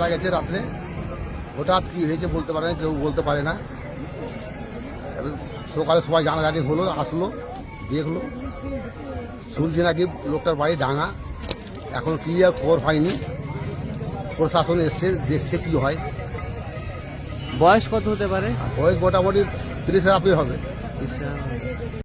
মারা গেছে রাত্রে, হঠাৎ কি হয়েছে বলতে পারে না, কেউ বলতে পারে না। সকালে সবাই জানাজানি হলো, আসলো, দেখলো, শুনছি নাকি লোকটার বাড়ি ডাঙা। এখন ক্লিয়ার খবর পাইনি, প্রশাসন এসছে, দেখছে কি হয়। বয়স কত হতে পারে? ওই মোটামুটি 30-এর আপনি হবে।